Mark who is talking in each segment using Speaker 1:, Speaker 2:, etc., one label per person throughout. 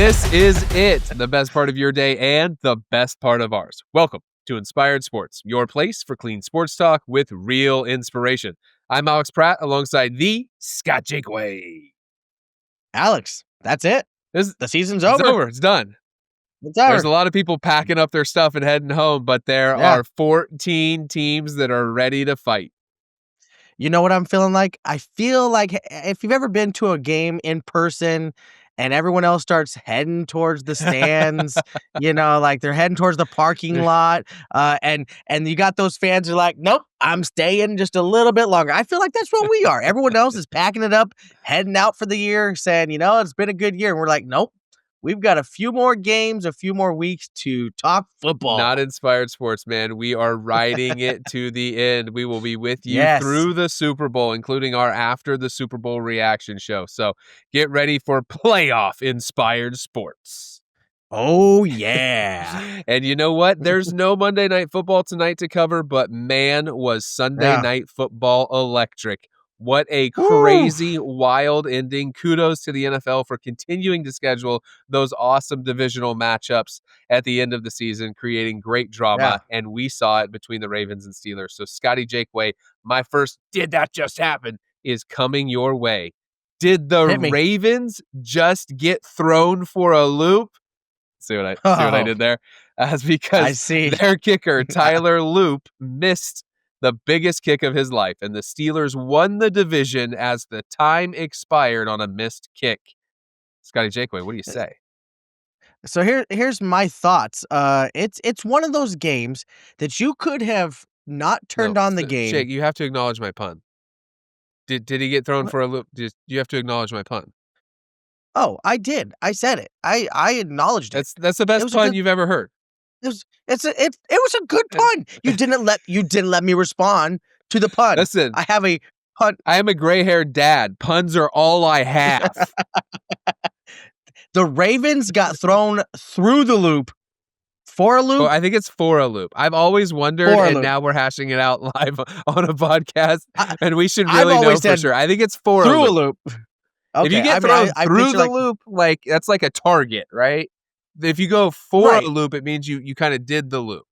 Speaker 1: This is it, the best part of your day and the best part of ours. Welcome to Inspired Sports, your place for clean sports talk with real inspiration. I'm Alex Pratt alongside the Scott Jakeway.
Speaker 2: Alex, that's it.
Speaker 1: The
Speaker 2: season's
Speaker 1: It's
Speaker 2: over.
Speaker 1: over. It's done.
Speaker 2: It's over.
Speaker 1: There's a lot of people packing up their stuff and heading home, but there are 14 teams that are ready to fight.
Speaker 2: You know what I'm feeling like? I feel like if you've ever been to a game in person and everyone else starts heading towards the stands, like they're heading towards the parking lot, and you got those fans who are like, nope, I'm staying just a little bit longer. I feel like that's what we are. Everyone else is packing it up, heading out for the year, saying, it's been a good year. And we're like, nope. We've got a few more games, a few more weeks to talk football.
Speaker 1: Not Inspired Sports, man. We are riding it to the end. We will be with you through the Super Bowl, including our after the Super Bowl reaction show. So get ready for playoff Inspired Sports.
Speaker 2: Oh, yeah.
Speaker 1: And you know what? There's no Monday Night Football tonight to cover, but man, was Sunday Night Football electric. What a crazy, wild ending. Kudos to the NFL for continuing to schedule those awesome divisional matchups at the end of the season, creating great drama. And we saw it between the Ravens and Steelers. So Scotty Jakeway, my first "Did that just happen?" is coming your way. Did the Ravens just get thrown for a loop? See what I did there? That's because their kicker, Tyler Loop, missed the biggest kick of his life, and the Steelers won the division as the time expired on a missed kick. Scotty Jakeway, what do you say?
Speaker 2: So here's my thoughts. It's one of those games that you could have not turned on the game.
Speaker 1: Jake, you have to acknowledge my pun. Did he get thrown for a loop? You have to acknowledge my pun.
Speaker 2: Oh, I did. I said it. I acknowledged it.
Speaker 1: That's the best pun you've ever heard.
Speaker 2: It was a good pun. You didn't let me respond to the pun.
Speaker 1: Listen,
Speaker 2: I have a pun.
Speaker 1: I am a gray-haired dad. Puns are all I have.
Speaker 2: The Ravens got thrown through the loop. For a loop?
Speaker 1: I think it's for a loop. I've always wondered, and now we're hashing it out live on a podcast, and we should really know for sure. I think it's for
Speaker 2: a loop.
Speaker 1: Okay. If you get thrown through the loop, that's like a target, right? If you go for a loop, it means you kind of did the loop,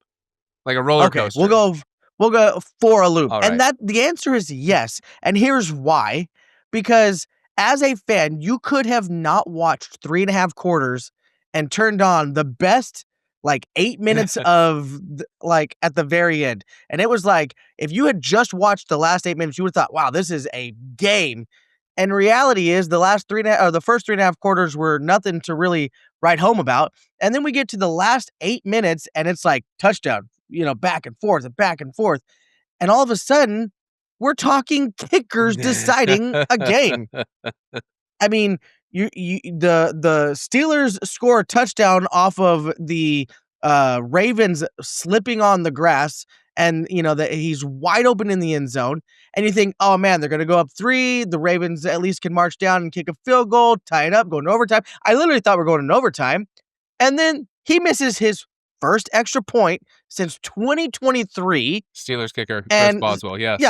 Speaker 1: like a roller coaster.
Speaker 2: We'll go for a loop,
Speaker 1: right.
Speaker 2: And that the answer is yes. And here's why: because as a fan, you could have not watched 3.5 quarters and turned on the best 8 minutes of at the very end, and it was like if you had just watched the last 8 minutes, you would have thought, "Wow, this is a game." And reality is the first 3.5 quarters were nothing to really write home about. And then we get to the last 8 minutes and it's like touchdown, back and forth and back and forth. And all of a sudden we're talking kickers deciding a game. I mean, the Steelers score a touchdown off of the Ravens slipping on the grass, and that he's wide open in the end zone, and you think, oh man, they're gonna go up 3. The Ravens at least can march down and kick a field goal, tie it up, go into overtime. I literally thought we're going into overtime, and then he misses his first extra point since 2023.
Speaker 1: Steelers kicker Chris Boswell, yes.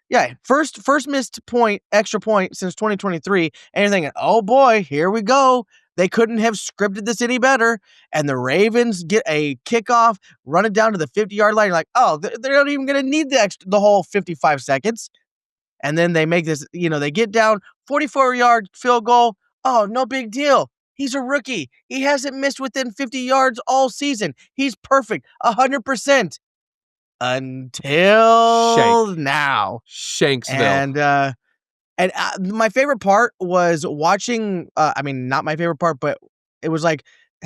Speaker 2: Yeah, first missed extra point since 2023, and you're thinking, oh boy, here we go. They couldn't have scripted this any better. And the Ravens get a kickoff, run it down to the 50-yard line. You're like, oh, they're not even going to need the whole 55 seconds. And then they make this, they get down, 44-yard field goal. Oh, no big deal. He's a rookie. He hasn't missed within 50 yards all season. He's perfect, 100%. Until now.
Speaker 1: Shanksville.
Speaker 2: And my favorite part was watching, not my favorite part, but it was like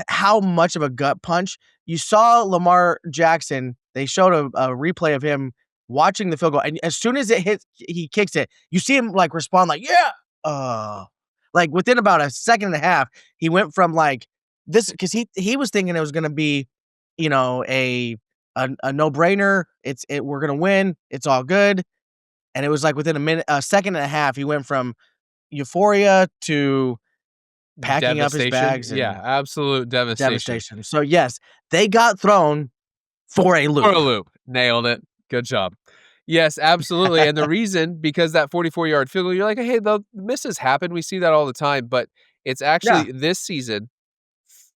Speaker 2: how much of a gut punch. You saw Lamar Jackson, they showed a replay of him watching the field goal, and as soon as it hits, he kicks it, you see him respond yeah! Within about a second and a half, he went from this, because he was thinking it was going to be, a no-brainer, we're going to win, it's all good. And it was within a second and a half, he went from euphoria to packing up his bags. And
Speaker 1: absolute devastation.
Speaker 2: So, yes, they got thrown for a loop.
Speaker 1: For a loop. Nailed it. Good job. Yes, absolutely. And the reason, because that 44-yard field goal, you're like, hey, the misses happen. We see that all the time. But it's actually this season,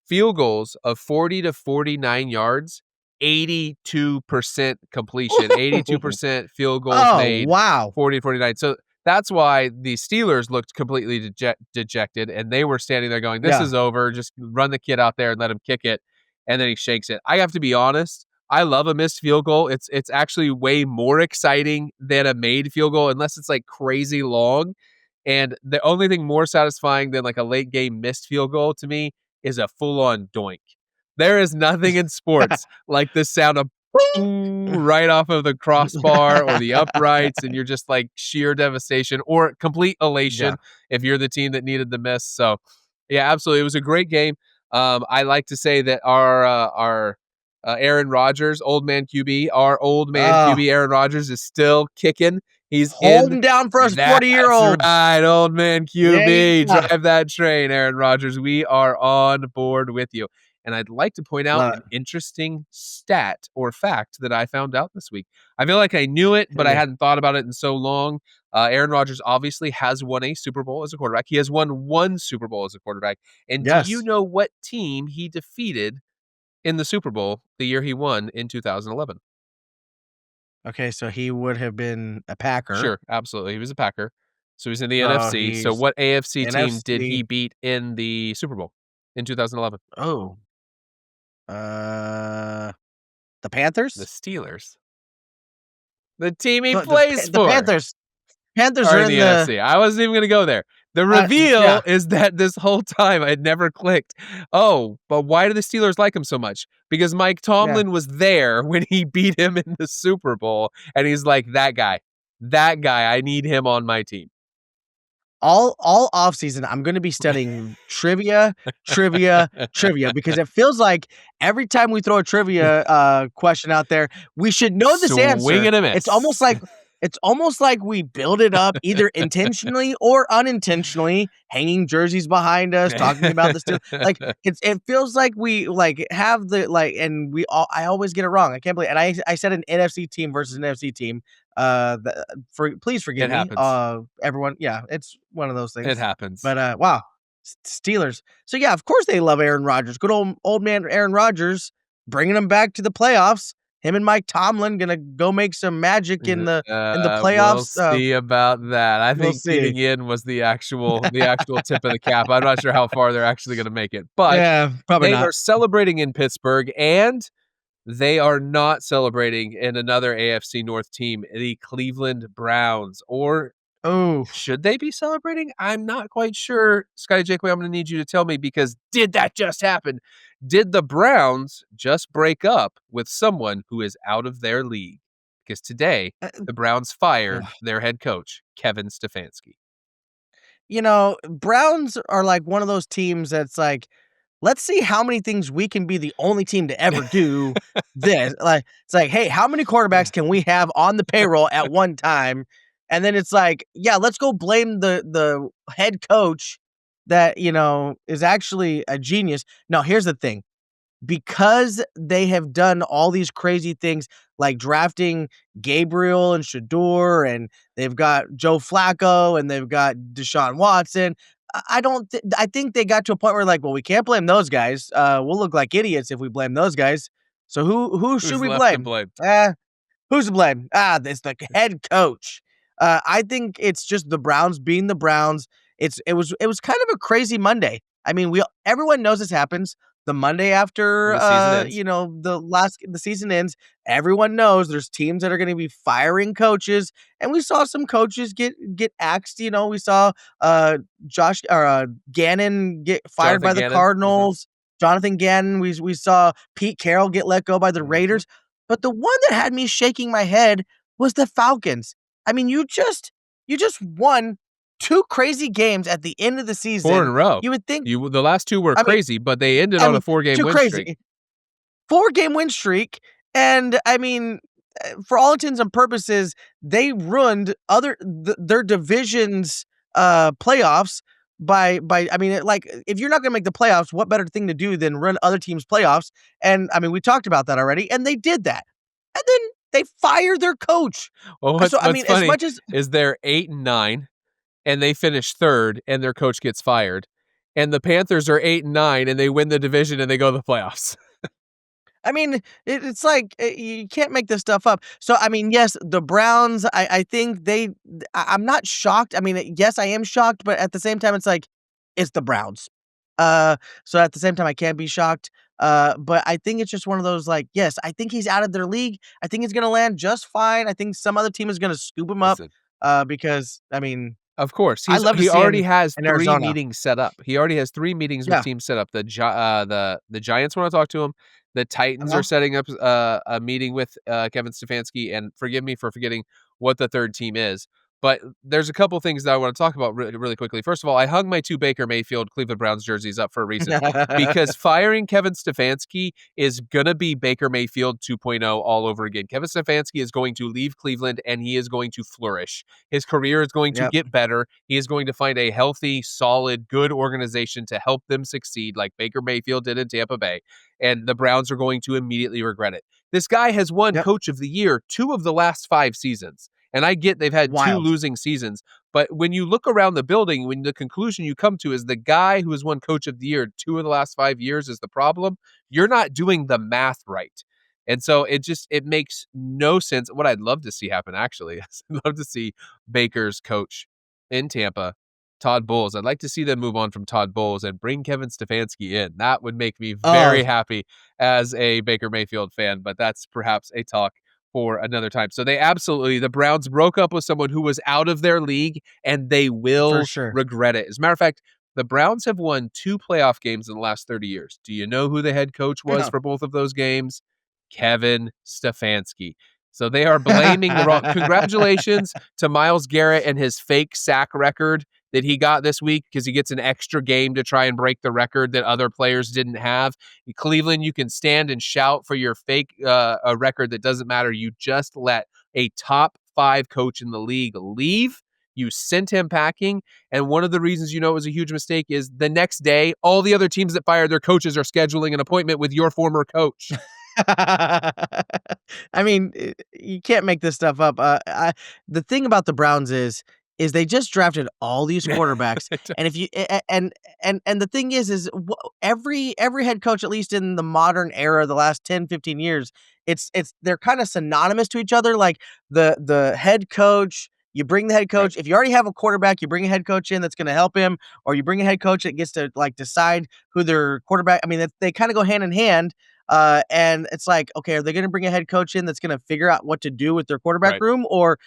Speaker 1: field goals of 40 to 49 yards, 82% completion, 82% field goals
Speaker 2: Oh,
Speaker 1: made,
Speaker 2: wow.
Speaker 1: 40 to 49. So that's why the Steelers looked completely dejected, and they were standing there going, this
Speaker 2: Yeah.
Speaker 1: is over. Just run the kid out there and let him kick it. And then he shakes it. I have to be honest. I love a missed field goal. It's actually way more exciting than a made field goal, unless it's like crazy long. And the only thing more satisfying than like a late game missed field goal to me is a full on doink. There is nothing in sports like the sound of right off of the crossbar or the uprights, and you're just like sheer devastation or complete
Speaker 2: Yeah.
Speaker 1: elation if you're the team that needed the miss. So, yeah, absolutely, it was a great game. I like to say that our Aaron Rodgers, old man QB, our old man
Speaker 2: Oh,
Speaker 1: QB, Aaron Rodgers is still kicking. He's in.
Speaker 2: holding down for us
Speaker 1: That's
Speaker 2: 40-year-olds.
Speaker 1: right, old man QB.
Speaker 2: Yeah.
Speaker 1: Drive that train, Aaron Rodgers. We are on board with you. And I'd like to point out
Speaker 2: Love
Speaker 1: an interesting stat or fact that I found out this week. I feel like I knew it, but I
Speaker 2: it.
Speaker 1: hadn't thought about it in so long. Aaron Rodgers obviously has won a Super Bowl as a quarterback. He has won one Super Bowl as a quarterback. And do you
Speaker 2: Yes.
Speaker 1: know what team he defeated in the Super Bowl the year he won in 2011?
Speaker 2: Okay, so he would have been a Packer.
Speaker 1: Sure, absolutely. He was a Packer. So he's in the
Speaker 2: So
Speaker 1: NFC. So
Speaker 2: he's
Speaker 1: what AFC team did he
Speaker 2: NFC.
Speaker 1: beat in the Super Bowl in 2011?
Speaker 2: Oh, the
Speaker 1: The
Speaker 2: Panthers?
Speaker 1: Steelers. The team he
Speaker 2: But the
Speaker 1: plays
Speaker 2: the
Speaker 1: for
Speaker 2: Panthers Panthers
Speaker 1: are
Speaker 2: are
Speaker 1: in
Speaker 2: in
Speaker 1: the
Speaker 2: the
Speaker 1: NFC. I wasn't even going to go there. The reveal
Speaker 2: yeah.
Speaker 1: is that this whole time I had never clicked. Oh, but why do the Steelers like him so much? Because Mike
Speaker 2: Yeah.
Speaker 1: Tomlin was there when he beat him in the Super Bowl, and he's like, that guy, I need him on my team.
Speaker 2: All offseason, I'm gonna be studying trivia, trivia, because it feels like every time we throw a trivia, question out there, we should know this
Speaker 1: Swing
Speaker 2: answer.
Speaker 1: and a
Speaker 2: It's
Speaker 1: miss.
Speaker 2: almost like we build it up either intentionally or unintentionally, hanging jerseys behind us, talking about the steel. Like, it feels like we, like, have the, like, and I always get it wrong. I can't believe, and I said an NFC team versus an NFC team. Please forgive
Speaker 1: It
Speaker 2: me,
Speaker 1: happens.
Speaker 2: everyone. Yeah, it's one of those
Speaker 1: It
Speaker 2: things.
Speaker 1: happens.
Speaker 2: But wow, Steelers. So yeah, of course they love Aaron Rodgers. Good old man Aaron Rodgers, bringing him back to the playoffs. Him and Mike Tomlin gonna go make some magic in the
Speaker 1: We'll
Speaker 2: playoffs.
Speaker 1: see about that. I
Speaker 2: We'll
Speaker 1: think getting
Speaker 2: see.
Speaker 1: in was the actual tip of the cap. I'm not sure how far they're actually going to make it, but
Speaker 2: Yeah, probably
Speaker 1: they
Speaker 2: not.
Speaker 1: are celebrating in Pittsburgh, and they are not celebrating in another AFC North team, the Cleveland Browns. Or
Speaker 2: Oh,
Speaker 1: should they be celebrating? I'm not quite sure. Scotty Jakeway, I'm going to need you to tell me, because did that just happen? Did the Browns just break up with someone who is out of their league? Because today, the Browns fired their head coach, Kevin Stefanski.
Speaker 2: Browns are like one of those teams that's like, let's see how many things we can be the only team to ever do this. Like, it's like, hey, how many quarterbacks can we have on the payroll at one time? And then it's like, yeah, let's go blame the head coach that, is actually a genius. Now, here's the thing. Because they have done all these crazy things like drafting Gabriel and Shador, and they've got Joe Flacco, and they've got Deshaun Watson. I think they got to a point where, like, well, we can't blame those guys. We'll look like idiots if we blame those guys. So who should
Speaker 1: Who's
Speaker 2: we
Speaker 1: left to
Speaker 2: blame?
Speaker 1: blame?
Speaker 2: Who's to blame? It's the head coach. I think it's just the Browns being the Browns. It was kind of a crazy Monday. I mean, everyone knows this happens. The Monday after,
Speaker 1: The season ends.
Speaker 2: the season ends, everyone knows there's teams that are going to be firing coaches, and we saw some coaches get axed. We saw Gannon get fired
Speaker 1: Jonathan
Speaker 2: by the
Speaker 1: Gannon.
Speaker 2: Cardinals. Jonathan Gannon. We saw Pete Carroll get let go by the
Speaker 1: Mhm.
Speaker 2: Raiders. But the one that had me shaking my head was the Falcons. I mean, you just won two crazy games at the end of the
Speaker 1: 4 in
Speaker 2: season.
Speaker 1: a row.
Speaker 2: You would think,
Speaker 1: The last 2 were
Speaker 2: I mean,
Speaker 1: crazy, but they ended
Speaker 2: I
Speaker 1: on a
Speaker 2: mean,
Speaker 1: 4-game
Speaker 2: too
Speaker 1: win streak.
Speaker 2: crazy. 4-game win streak, and I mean, for all intents and purposes, they ruined their division's playoffs by I mean, like, if you're not gonna make the playoffs, what better thing to do than run other teams' playoffs? And I mean, we talked about that already, and they did that. And then they fired their coach.
Speaker 1: Well,
Speaker 2: So I
Speaker 1: what's
Speaker 2: mean, as
Speaker 1: funny
Speaker 2: much as
Speaker 1: is they're 8-9, and they finish 3rd, and their coach gets fired. and the Panthers are 8-9, and they win the division and they go to the playoffs.
Speaker 2: I mean, it's like you can't make this stuff up. So, I mean, yes, the Browns. I think I'm not shocked. I mean, yes, I am shocked, but at the same time, it's like it's the Browns. Uh, so at the same time, I can't be shocked. But I think it's just one of those like, yes, I think he's out of their league. I think he's gonna land just fine. I think some other team is gonna scoop him up.
Speaker 1: Listen,
Speaker 2: Because I mean,
Speaker 1: of course,
Speaker 2: I love to
Speaker 1: he
Speaker 2: see
Speaker 1: already
Speaker 2: him
Speaker 1: has
Speaker 2: in
Speaker 1: 3
Speaker 2: Arizona.
Speaker 1: meetings set up. He already has 3 meetings with
Speaker 2: Yeah.
Speaker 1: teams set up. The Giants wanna talk to him. The Titans are
Speaker 2: Uh-huh.
Speaker 1: setting up, a meeting with, Kevin Stefanski, and forgive me for forgetting what the 3rd team is. But there's a couple things that I wanna talk about really quickly. First of all, I hung my 2 Baker Mayfield Cleveland Browns jerseys up for a reason, because firing Kevin Stefanski is gonna be Baker Mayfield 2.0 all over again. Kevin Stefanski is going to leave Cleveland, and he is going to flourish. His career is going to
Speaker 2: Yep.
Speaker 1: get better. He is going to find a healthy, solid, good organization to help them succeed like Baker Mayfield did in Tampa Bay, and the Browns are going to immediately regret it. This guy has won
Speaker 2: Yep.
Speaker 1: Coach of the Year 2 of the last 5 seasons, and I get they've had 2
Speaker 2: Wild.
Speaker 1: losing seasons, but when you look around the building, when the conclusion you come to is the guy who has won Coach of the Year 2 of the last 5 years is the problem, you're not doing the math right. And so it makes no sense. What I'd love to see happen actually is I'd love to see Baker's coach in Tampa, Todd Bowles. I'd like to see them move on from Todd Bowles and bring Kevin Stefanski in. That would make me
Speaker 2: Oh,
Speaker 1: very happy as a Baker Mayfield fan, but that's perhaps a talk for another time. So the Browns broke up with someone who was out of their league, and they
Speaker 2: for
Speaker 1: will
Speaker 2: sure.
Speaker 1: regret it. As a matter of fact, the Browns have won 2 playoff games in the last 30 years. Do you know who the head coach was for both of those games? Kevin Stefanski. So they are blaming the wrong. Congratulations to Myles Garrett and his fake sack record that he got this week because he gets an extra game to try and break the record that other players didn't have. In Cleveland, you can stand and shout for your fake a record that doesn't matter. You just let a top 5 coach in the league leave. You sent him packing. And one of the reasons you know it was a huge mistake is the next day, all the other teams that fired their coaches are scheduling an appointment with your former coach.
Speaker 2: I mean, you can't make this stuff up. The thing about the Browns is they just drafted all these quarterbacks, and if you and the thing is every head coach, at least in the modern era, the last 10, 15 years, it's they're kind of synonymous to each other. Like the head coach. You bring the head
Speaker 1: Right.
Speaker 2: coach. If you already have a quarterback, you bring a head coach in that's going to help him, or you bring a head coach that gets to like decide who their quarterback. I mean, they kind of go hand in hand. And it's like, okay, are they going to bring a head coach in that's going to figure out what to do with their quarterback
Speaker 1: Right.
Speaker 2: room, or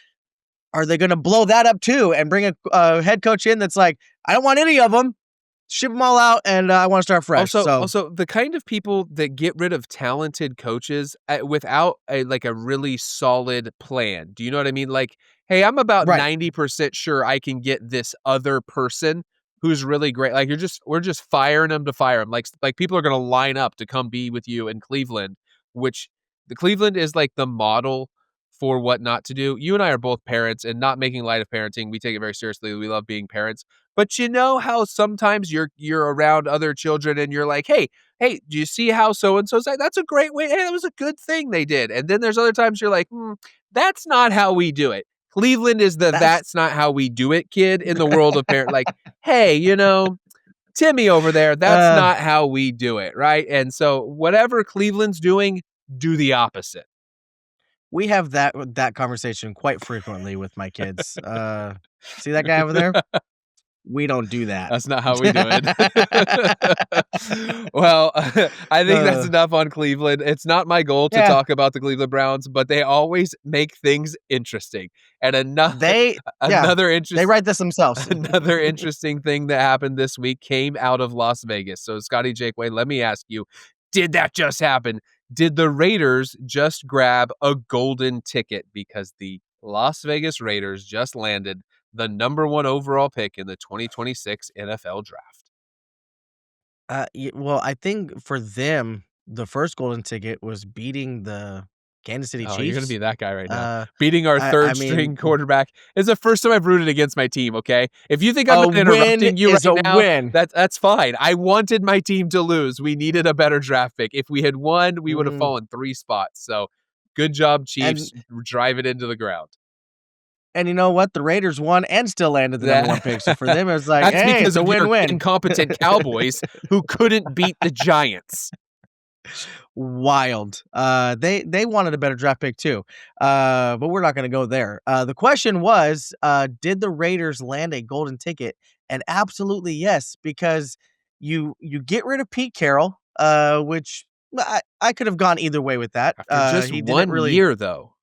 Speaker 2: are they going to blow that up too and bring a head coach in that's like, I don't want any of them, ship them all out, and I want to start fresh. So
Speaker 1: Also, the kind of people that get rid of talented coaches without a really solid plan. Do you know what I mean? Like, hey, I'm about
Speaker 2: right,
Speaker 1: 90% sure I can get this other person who's really great. Like we're just firing them to fire them. Like people are going to line up to come be with you in Cleveland, which the Cleveland is like the model for what not to do. You and I are both parents, and not making light of parenting. We take it very seriously. We love being parents. But you know how sometimes you're around other children and you're like, hey, do you see how so and so's like? That's a great way. Hey, that was a good thing they did. And then there's other times you're like, that's not how we do it. Cleveland is
Speaker 2: that's
Speaker 1: that's not how we do it kid in the world of parent. Like, hey, Timmy over there, that's
Speaker 2: uh,
Speaker 1: not how we do it, right? And so whatever Cleveland's doing, do the opposite.
Speaker 2: we have that conversation quite frequently with my kids. See that guy over there? We don't do that.
Speaker 1: That's not how we do it. Well, I think that's
Speaker 2: uh,
Speaker 1: enough on Cleveland. It's not my goal to
Speaker 2: yeah,
Speaker 1: talk about the Cleveland Browns, but they always make things interesting. And
Speaker 2: they yeah
Speaker 1: another
Speaker 2: they
Speaker 1: interest
Speaker 2: write this themselves.
Speaker 1: another interesting thing that happened this week came out of Las Vegas. So, Scotty Jakeway, let me ask you, did that just happen? Did the Raiders just grab a golden ticket because the Las Vegas Raiders just landed the number 1 overall pick in the 2026 NFL Draft?
Speaker 2: Well, I think for them, the first golden ticket was beating the Kansas City
Speaker 1: Oh, you're gonna
Speaker 2: Chiefs.
Speaker 1: be that guy right now.
Speaker 2: Uh,
Speaker 1: Beating our
Speaker 2: I
Speaker 1: 3rd
Speaker 2: mean,
Speaker 1: string quarterback is the first time I've rooted against my team, okay? If you think I'm
Speaker 2: a
Speaker 1: not
Speaker 2: win
Speaker 1: interrupting you
Speaker 2: is a
Speaker 1: right now,
Speaker 2: win.
Speaker 1: that's fine. I wanted my team to lose. We needed a better draft pick. If we had won, we would have
Speaker 2: Mm,
Speaker 1: fallen 3 spots. So, good job,
Speaker 2: and
Speaker 1: Chiefs. Drive it into the ground.
Speaker 2: And you know what? The Raiders won and still landed the number one pick. So for them, it was like,
Speaker 1: That's
Speaker 2: hey,
Speaker 1: because
Speaker 2: it's a
Speaker 1: of your
Speaker 2: win-win.
Speaker 1: incompetent Cowboys who couldn't beat the Giants.
Speaker 2: Wild. They wanted a better draft pick too. But we're not gonna go there. The question was, did the Raiders land a golden ticket? And absolutely yes, because you get rid of Pete Carroll, which I could have gone either way with that.
Speaker 1: After just
Speaker 2: He didn't
Speaker 1: 1
Speaker 2: really
Speaker 1: year, though.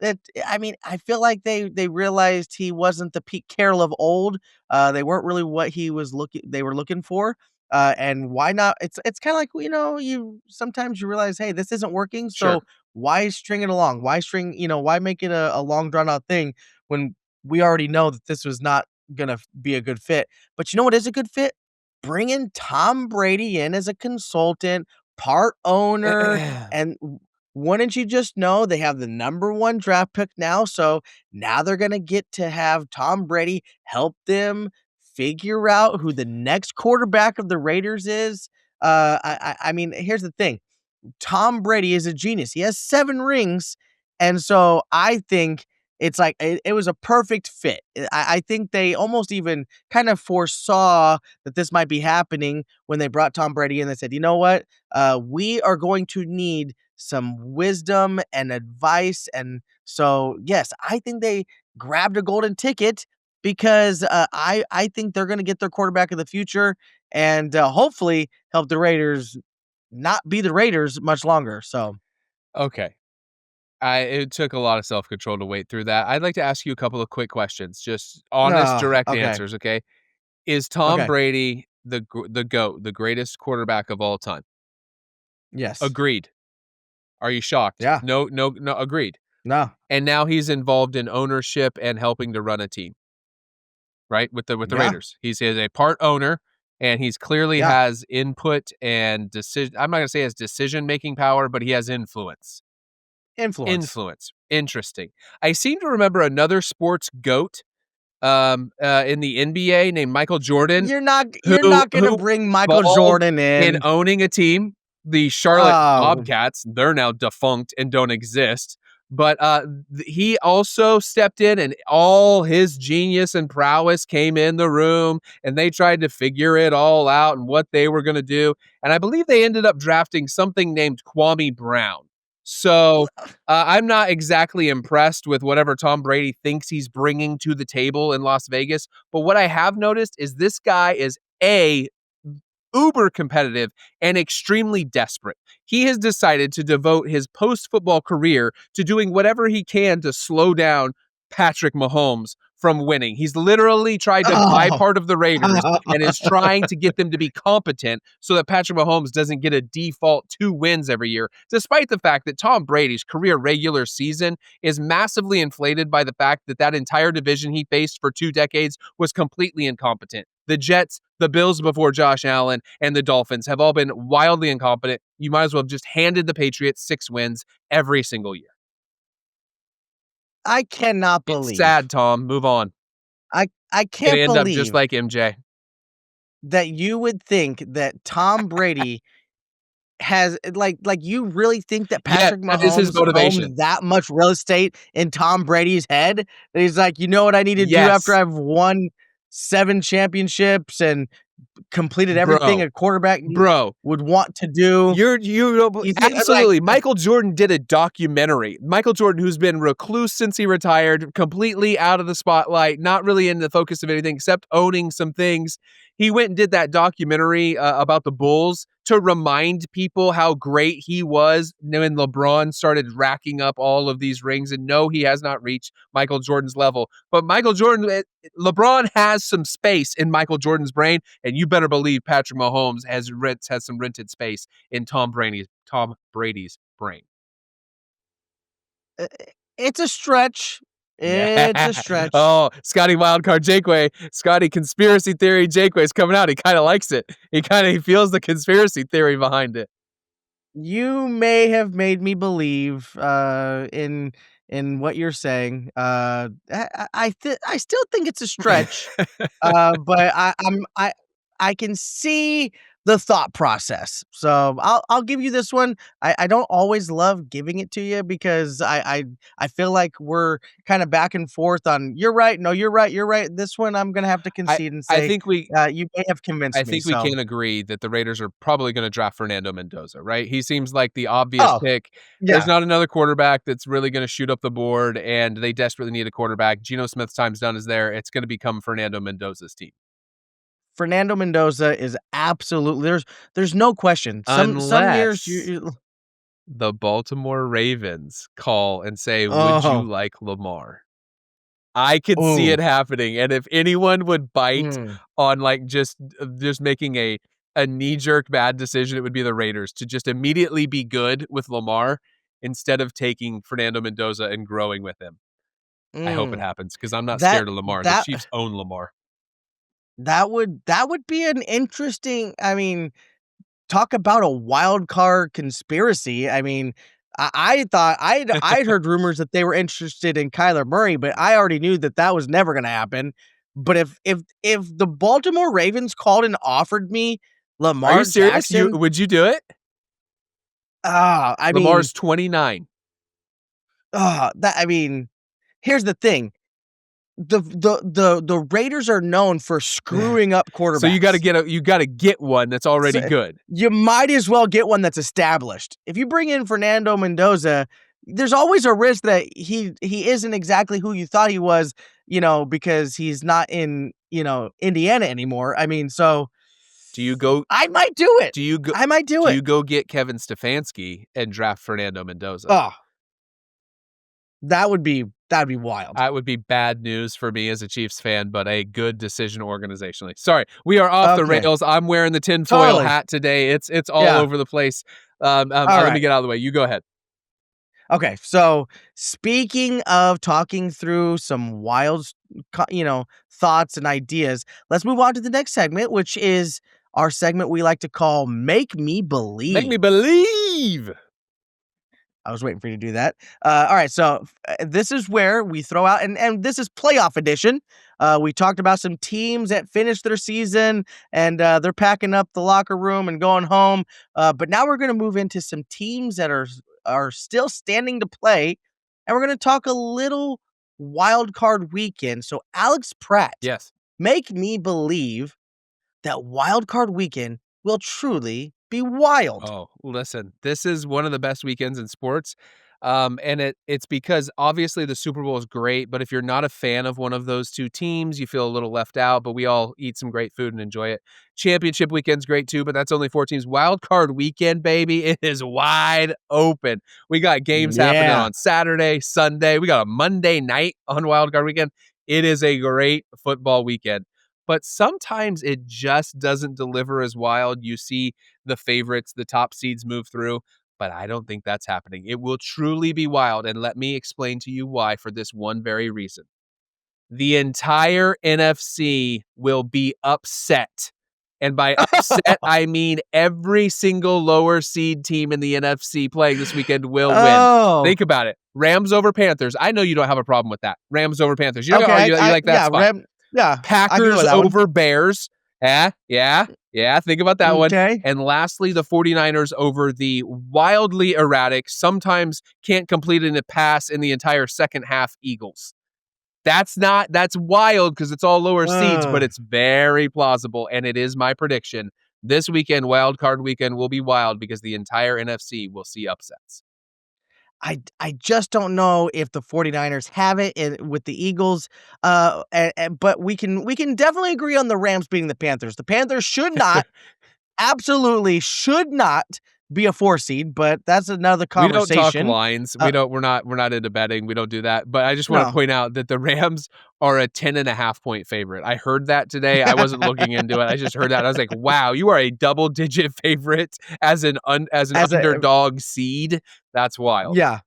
Speaker 2: I mean, I feel like they realized he wasn't the Pete Carroll of old. They weren't really what they were looking for. And why not? It's kind of like, you sometimes you realize, hey, this isn't working.
Speaker 1: Sure.
Speaker 2: So why string it along? Why make it a long drawn out thing when we already know that this was not gonna be a good fit? But you know what is a good fit? Bringing Tom Brady in as a consultant, part owner, and wouldn't you just know they have the number one draft pick now? So now they're going to get to have Tom Brady help them figure out who the next quarterback of the Raiders is. I mean, here's the thing. Tom Brady is a genius. He has 7 rings, and so I think it's like it was a perfect fit. I think they almost even kind of foresaw that this might be happening when they brought Tom Brady in. They said, "You know what? We are going to need some wisdom and advice." And so, yes, I think they grabbed a golden ticket because I think they're going to get their quarterback of the future and hopefully help the Raiders not be the Raiders much longer, so
Speaker 1: Okay. It took a lot of self-control to wait through that. I'd like to ask you a couple of quick questions, just honest, direct
Speaker 2: Okay,
Speaker 1: answers, okay? Is Tom
Speaker 2: okay,
Speaker 1: Brady the GOAT, the greatest quarterback of all time?
Speaker 2: yes,
Speaker 1: Agreed. Are you shocked?
Speaker 2: yeah,
Speaker 1: No, no, no, agreed.
Speaker 2: no,
Speaker 1: And now he's involved in ownership and helping to run a team, right? With the
Speaker 2: yeah,
Speaker 1: Raiders. He's a part owner and he's clearly
Speaker 2: yeah,
Speaker 1: has input and decision. I'm not going to say he has decision-making power, but he has influence.
Speaker 2: influence.
Speaker 1: Influence. Interesting. I seem to remember another sports GOAT in the NBA named Michael Jordan
Speaker 2: You're not gonna
Speaker 1: who
Speaker 2: bring Michael
Speaker 1: involved
Speaker 2: Jordan
Speaker 1: in
Speaker 2: in.
Speaker 1: owning a team, the Charlotte
Speaker 2: Oh,
Speaker 1: Bobcats. They're now defunct and don't exist. But he also stepped in, and all his genius and prowess came in the room, and they tried to figure it all out and what they were going to do. And I believe they ended up drafting something named Kwame Brown. So I'm not exactly impressed with whatever Tom Brady thinks he's bringing to the table in Las Vegas. But what I have noticed is this guy is uber competitive and extremely desperate. He has decided to devote his post football career to doing whatever he can to slow down Patrick Mahomes from winning. He's literally tried to buy
Speaker 2: oh.
Speaker 1: part of the Raiders and is trying to get them to be competent so that Patrick Mahomes doesn't get a default 2 wins every year, despite the fact that Tom Brady's career regular season is massively inflated by the fact that that entire division he faced for 2 decades was completely incompetent. The Jets, the Bills before Josh Allen, and the Dolphins have all been wildly incompetent. You might as well have just handed the Patriots 6 wins every single year.
Speaker 2: I cannot
Speaker 1: It's
Speaker 2: believe.
Speaker 1: sad, Tom. Move on.
Speaker 2: I
Speaker 1: Gonna
Speaker 2: can't
Speaker 1: end up just
Speaker 2: believe
Speaker 1: like MJ.
Speaker 2: that you would think that Tom Brady has you really think that
Speaker 1: Yes,
Speaker 2: Patrick
Speaker 1: that is his
Speaker 2: Mahomes
Speaker 1: motivation.
Speaker 2: owns that much real estate in Tom Brady's head? That he's like, "You know what I need to do after
Speaker 1: Yes,
Speaker 2: I've won 7 championships and completed everything
Speaker 1: bro.
Speaker 2: a quarterback
Speaker 1: Bro,
Speaker 2: would want to do?"
Speaker 1: you know,
Speaker 2: You think like
Speaker 1: absolutely. Michael Jordan did a documentary. Michael Jordan, who's been recluse since he retired, completely out of the spotlight, not really in the focus of anything except owning some things. He went and did that documentary about the Bulls to remind people how great he was when LeBron started racking up all of these rings. And no, he has not reached Michael Jordan's level. But LeBron has some space in Michael Jordan's brain, and you better believe Patrick Mahomes has some rented space in Tom Brady's brain.
Speaker 2: uh, it's a stretch. It's
Speaker 1: Yeah.
Speaker 2: a stretch.
Speaker 1: Oh, Scotty Wildcard Jakeway. Scotty Conspiracy Theory Jakeway's coming out. He kind of likes it. He feels the conspiracy theory behind it.
Speaker 2: You may have made me believe in what you're saying. I still think it's a stretch. But I can see the thought process. So I'll give you this one. I don't always love giving it to you because I feel like we're kind of back and forth on you're right, no, you're right, you're right. This one I'm gonna have to
Speaker 1: I
Speaker 2: concede and
Speaker 1: I
Speaker 2: say
Speaker 1: think we
Speaker 2: you may have
Speaker 1: I
Speaker 2: convinced me.
Speaker 1: think we
Speaker 2: So
Speaker 1: can agree that the Raiders are probably gonna draft Fernando Mendoza, right? He seems like the obvious
Speaker 2: oh
Speaker 1: pick. There's
Speaker 2: yeah,
Speaker 1: not another quarterback that's really gonna shoot up the board, and they desperately need a quarterback. Geno Smith's time's done is there. It's gonna become Fernando Mendoza's team.
Speaker 2: Fernando Mendoza is absolutely there's no question. Some years
Speaker 1: Unless the Baltimore Ravens call and say, "Would you
Speaker 2: oh
Speaker 1: like Lamar?" I could see it
Speaker 2: oh
Speaker 1: happening, and if anyone would bite
Speaker 2: mm,
Speaker 1: on, like, just making a knee-jerk bad decision, it would be the Raiders to just immediately be good with Lamar instead of taking Fernando Mendoza and growing with him. I hope it
Speaker 2: mm,
Speaker 1: happens because 'cause I'm not
Speaker 2: that
Speaker 1: scared of Lamar. The
Speaker 2: that
Speaker 1: Chiefs own Lamar.
Speaker 2: that would be an interesting. I mean, talk about a wild card conspiracy. I mean, I thought I'd heard rumors that they were interested in Kyler Murray, but I already knew that that was never going to happen. But if the Baltimore Ravens called and offered me
Speaker 1: Are you
Speaker 2: Lamar
Speaker 1: serious? You
Speaker 2: Jackson,
Speaker 1: would you do it?
Speaker 2: I mean,
Speaker 1: Lamar's 29.
Speaker 2: that I mean, here's the thing. The Raiders are known for screwing up
Speaker 1: So
Speaker 2: quarterbacks.
Speaker 1: you gotta get one that's
Speaker 2: So
Speaker 1: already good.
Speaker 2: you might as well get one that's established. If you bring in Fernando Mendoza, there's always a risk that he isn't exactly who you thought he was, because he's not in, Indiana anymore. I mean, so
Speaker 1: Do you go
Speaker 2: I might do it.
Speaker 1: do you go
Speaker 2: I might do
Speaker 1: do
Speaker 2: it.
Speaker 1: you go get Kevin Stefanski and draft Fernando Mendoza?
Speaker 2: Oh, that'd be wild.
Speaker 1: That would be bad news for me as a Chiefs fan, but a good decision organizationally. Sorry, we are off the
Speaker 2: Okay.
Speaker 1: rails. I'm wearing the tinfoil
Speaker 2: Totally.
Speaker 1: hat today. It's all
Speaker 2: Yeah.
Speaker 1: over the place.
Speaker 2: All
Speaker 1: Let me
Speaker 2: right.
Speaker 1: get out of the way. You go ahead.
Speaker 2: Okay, so speaking of talking through some wild, thoughts and ideas, let's move on to the next segment, which is our segment we like to call "Make Me
Speaker 1: Make me
Speaker 2: Believe."
Speaker 1: believe.
Speaker 2: I was waiting for you to do that. All right, so this is where we throw out, and this is playoff edition. We talked about some teams that finished their season and they're packing up the locker room and going home. But now we're going to move into some teams that are still standing to play, and we're going to talk a little wild card weekend. So Alex Pratt,
Speaker 1: Yes.
Speaker 2: make me believe that wild card weekend will truly be wild.
Speaker 1: Oh, listen, this is one of the best weekends in sports. And it's because obviously the Super Bowl is great, but if you're not a fan of one of those two teams, you feel a little left out, but we all eat some great food and enjoy it. Championship weekend's great too, but that's only 4 teams. Wild card weekend, baby, it is wide open. We got games happening
Speaker 2: Yeah.
Speaker 1: on Saturday, Sunday. We got a Monday night on wild card weekend. It is a great football weekend. But sometimes it just doesn't deliver as wild. You see the favorites, the top seeds move through, but I don't think that's happening. It will truly be wild, and let me explain to you why for this one very reason. The entire NFC will be upset. And by upset, I mean every single lower seed team in the NFC playing this weekend will win.
Speaker 2: Oh.
Speaker 1: Think about it. Rams over Panthers. I know you don't have a problem with that. Rams over Panthers. You're not going to
Speaker 2: Okay,
Speaker 1: argue that. You like that's
Speaker 2: yeah,
Speaker 1: fine.
Speaker 2: yeah, I can go
Speaker 1: Packers
Speaker 2: with that one.
Speaker 1: over Bears. Yeah. Think about that one.
Speaker 2: Okay.
Speaker 1: And lastly, the 49ers over the wildly erratic, sometimes can't complete in a pass in the entire second half Eagles. That's wild because it's all lower seeds, but
Speaker 2: Uh,
Speaker 1: it's very plausible. And it is my prediction. This weekend, wild card weekend, will be wild because the entire NFC will see upsets.
Speaker 2: I just don't know if the 49ers have it with the Eagles, but we can definitely agree on the Rams beating the Panthers. The Panthers should not, absolutely should not be a 4 seed, but that's another
Speaker 1: We don't talk
Speaker 2: conversation.
Speaker 1: lines.
Speaker 2: Uh,
Speaker 1: We're not into betting. We don't do that. But I just want to
Speaker 2: no.
Speaker 1: point out that the Rams are a 10.5 point favorite. I heard that today. I wasn't looking into it. I just heard that. I was like, wow, you are a double digit favorite as an
Speaker 2: As a
Speaker 1: underdog seed. That's wild.
Speaker 2: yeah.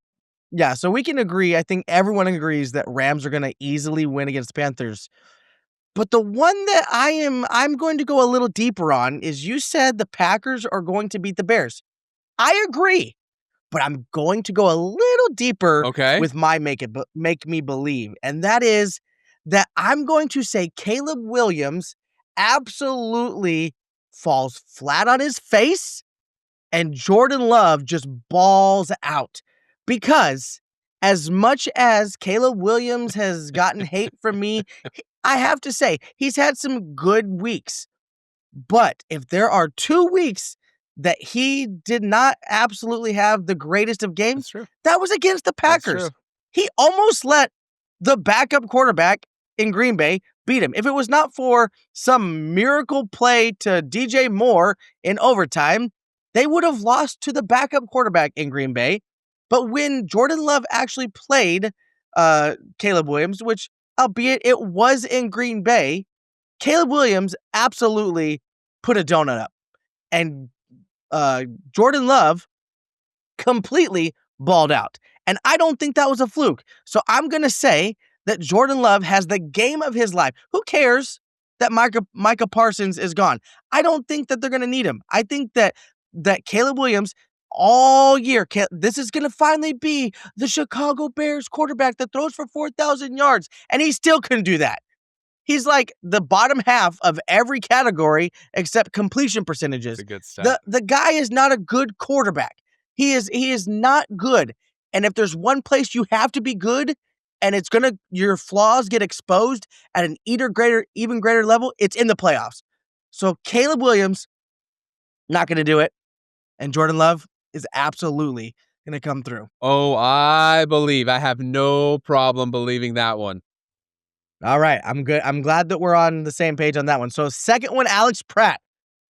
Speaker 2: Yeah, so we can agree. I think everyone agrees that Rams are going to easily win against Panthers. But the one that I'm going to go a little deeper on is you said the Packers are going to beat the Bears. I agree, but I'm going to go a little deeper
Speaker 1: Okay.
Speaker 2: with my make me believe, and that is that I'm going to say Caleb Williams absolutely falls flat on his face, and Jordan Love just balls out. Because as much as Caleb Williams has gotten hate from me, I have to say, he's had some good weeks. But if there are 2 weeks that he did not absolutely have the greatest of games,
Speaker 1: That's true.
Speaker 2: that was against the
Speaker 1: That's
Speaker 2: Packers.
Speaker 1: true.
Speaker 2: He almost let the backup quarterback in Green Bay beat him. If it was not for some miracle play to DJ Moore in overtime, they would have lost to the backup quarterback in Green Bay. But when Jordan Love actually played Caleb Williams, which albeit it was in Green Bay, Caleb Williams absolutely put a donut up. And Jordan Love completely balled out. And I don't think that was a fluke. So I'm going to say that Jordan Love has the game of his life. Who cares that Micah Parsons is gone? I don't think that they're going to need him. I think that Caleb Williams all year, this is going to finally be the Chicago Bears quarterback that throws for 4,000 yards. And he still couldn't do that. He's like the bottom half of every category except completion percentages.
Speaker 1: It's a good stat.
Speaker 2: The guy is not a good quarterback. He is not good. And if there's one place you have to be good and your flaws get exposed at an even greater level, it's in the playoffs. So Caleb Williams, not going to do it. And Jordan Love is absolutely going to come through.
Speaker 1: Oh, I have no problem believing that one.
Speaker 2: All right, I'm good. I'm glad that we're on the same page on that one. So second one, Alex Pratt.